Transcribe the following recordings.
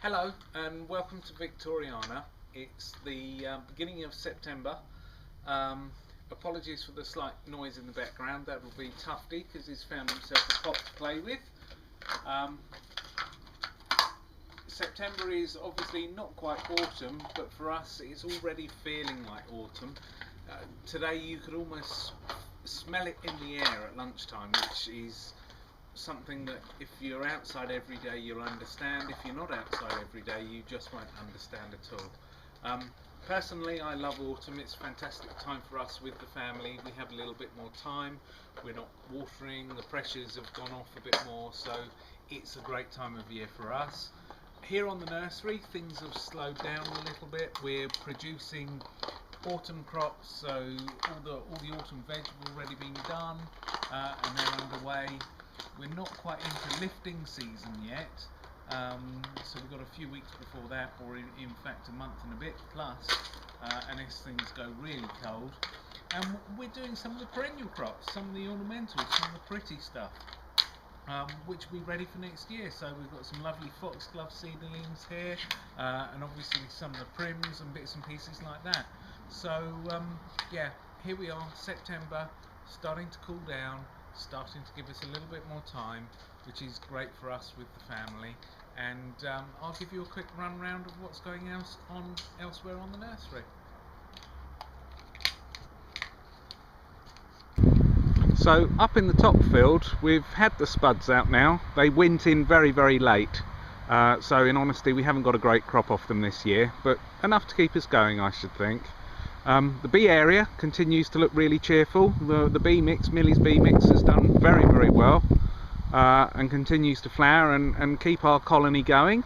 Hello and welcome to Victoriana. It's the beginning of September. Um, Apologies for the slight noise in the background. That will be Tufty because he's found himself a pot to play with. Um, September is obviously not quite autumn, but for us it's already feeling like autumn. Today you could almost smell it in the air at lunchtime, which is something that if you're outside every day you'll understand. If you're not outside every day you just won't understand at all. Personally, I love autumn. It's a fantastic time for us with the family. We have a little bit more time, we're not watering, the pressures have gone off a bit more, so it's a great time of year for us. Here on the nursery things have slowed down a little bit. We're producing autumn crops, so all the autumn veg have already been done and they're underway. We're not quite into lifting season yet, so we've got a few weeks before that, or in fact a month and a bit plus, and as things go really cold. And we're doing some of the perennial crops, some of the ornamentals, some of the pretty stuff, which will be ready for next year. So we've got some lovely foxglove seedlings here, and obviously some of the prims and bits and pieces like that. So yeah, here we are, September, starting to cool down, starting to give us a little bit more time, which is great for us with the family. And I'll give you a quick run round of what's going on elsewhere on the nursery. So up in the top field we've had the spuds out now. They went in very late, so in honesty we haven't got a great crop off them this year, but enough to keep us going, I should think. The bee area continues to look really cheerful. The bee mix, Millie's bee mix, has done very well, and continues to flower and keep our colony going.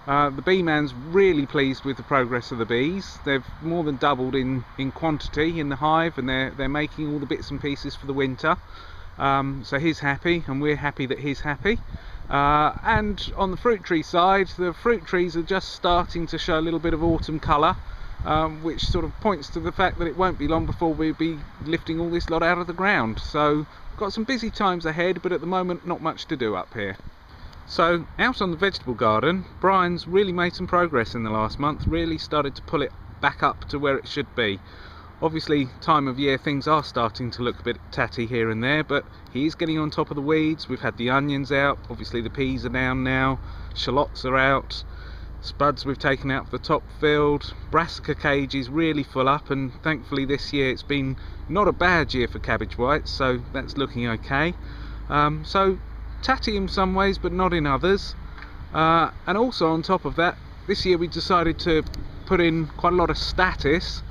The bee man's really pleased with the progress of the bees. They've more than doubled in quantity in the hive, and they're making all the bits and pieces for the winter. So he's happy and we're happy that he's happy. And on the fruit tree side, the fruit trees are just starting to show a little bit of autumn colour, which sort of points to the fact that it won't be long before we'll be lifting all this lot out of the ground. So got some busy times ahead, but at the moment not much to do up here. So out on the vegetable garden, Brian's really made some progress in the last month, really started to pull it back up to where it should be. Obviously time of year things are starting to look a bit tatty here and there, but he's getting on top of the weeds. We've had the onions out, obviously the peas are down now, shallots are out, spuds we've taken out for the top field, brassica cage is really full up, and thankfully this year it's been not a bad year for cabbage whites, so that's looking okay. So tatty in some ways but not in others, and also on top of that this year we decided to put in quite a lot of status,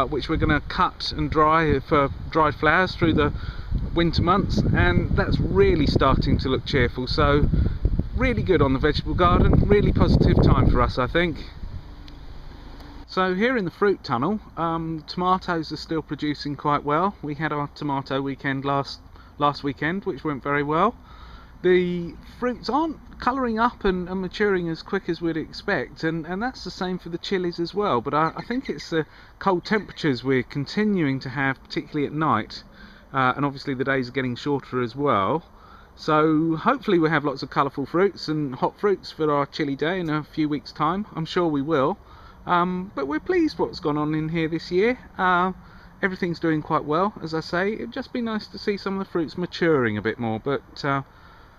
which we're going to cut and dry for dried flowers through the winter months, and that's really starting to look cheerful. So really good on the vegetable garden, really positive time for us, I think. So here in the fruit tunnel, tomatoes are still producing quite well. We had our tomato weekend last weekend, which went very well. The fruits aren't colouring up and maturing as quick as we'd expect, and that's the same for the chilies as well, but I think it's the cold temperatures we're continuing to have, particularly at night, and obviously the days are getting shorter as well. So hopefully we'll have lots of colourful fruits and hot fruits for our chili day in a few weeks' time. I'm sure we will. But we're pleased what's gone on in here this year. Everything's doing quite well, as I say. It'd just be nice to see some of the fruits maturing a bit more, but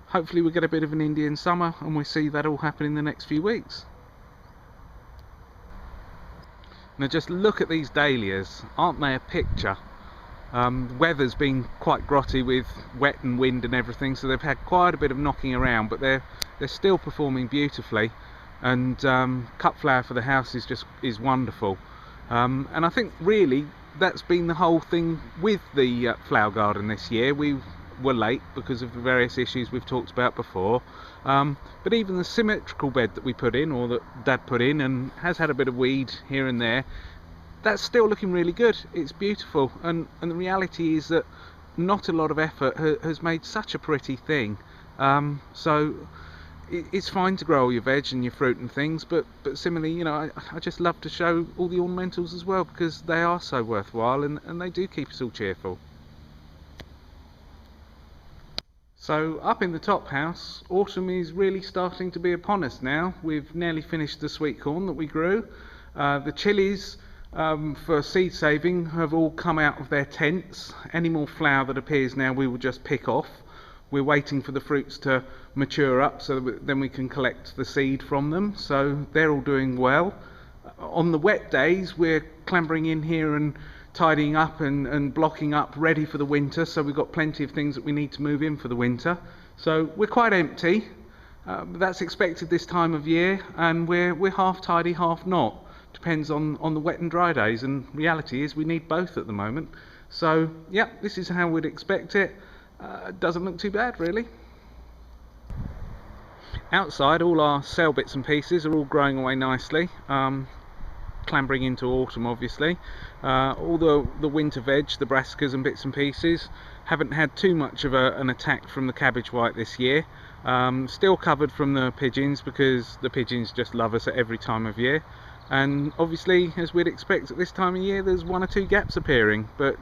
hopefully we'll get a bit of an Indian summer and we'll see that all happen in the next few weeks. Now just look at these dahlias, aren't they a picture? The weather's been quite grotty with wet and wind and everything, so they've had quite a bit of knocking around, but they're still performing beautifully, and cut flower for the house is wonderful. And I think really that's been the whole thing with the flower garden this year. We were late because of the various issues we've talked about before, but even the symmetrical bed that we put in, or that Dad put in, and has had a bit of weed here and there, that's still looking really good. It's beautiful, and the reality is that not a lot of effort has made such a pretty thing. So it's fine to grow all your veg and your fruit and things, but similarly, you know, I just love to show all the ornamentals as well, because they are so worthwhile and they do keep us all cheerful. So up in the top house, autumn is really starting to be upon us now. We've nearly finished the sweet corn that we grew. The chilies for seed saving have all come out of their tents. Any more flower that appears now we will just pick off. We're waiting for the fruits to mature up so that then we can collect the seed from them. So they're all doing well. On the wet days we're clambering in here and tidying up and blocking up ready for the winter, so we've got plenty of things that we need to move in for the winter. So we're quite empty, but that's expected this time of year, and we're half tidy, half not. Depends on the wet and dry days, and reality is we need both at the moment. So yeah, this is how we'd expect it. Doesn't look too bad really. Outside, all our cell bits and pieces are all growing away nicely. Clambering into autumn obviously. All the winter veg, the brassicas and bits and pieces, haven't had too much of an attack from the cabbage white this year. Still covered from the pigeons, because the pigeons just love us at every time of year, and obviously, as we'd expect at this time of year, there's one or two gaps appearing, but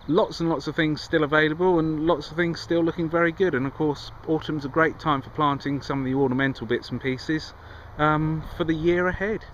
lots and lots of things still available, and lots of things still looking very good. And of course, autumn's a great time for planting some of the ornamental bits and pieces for the year ahead.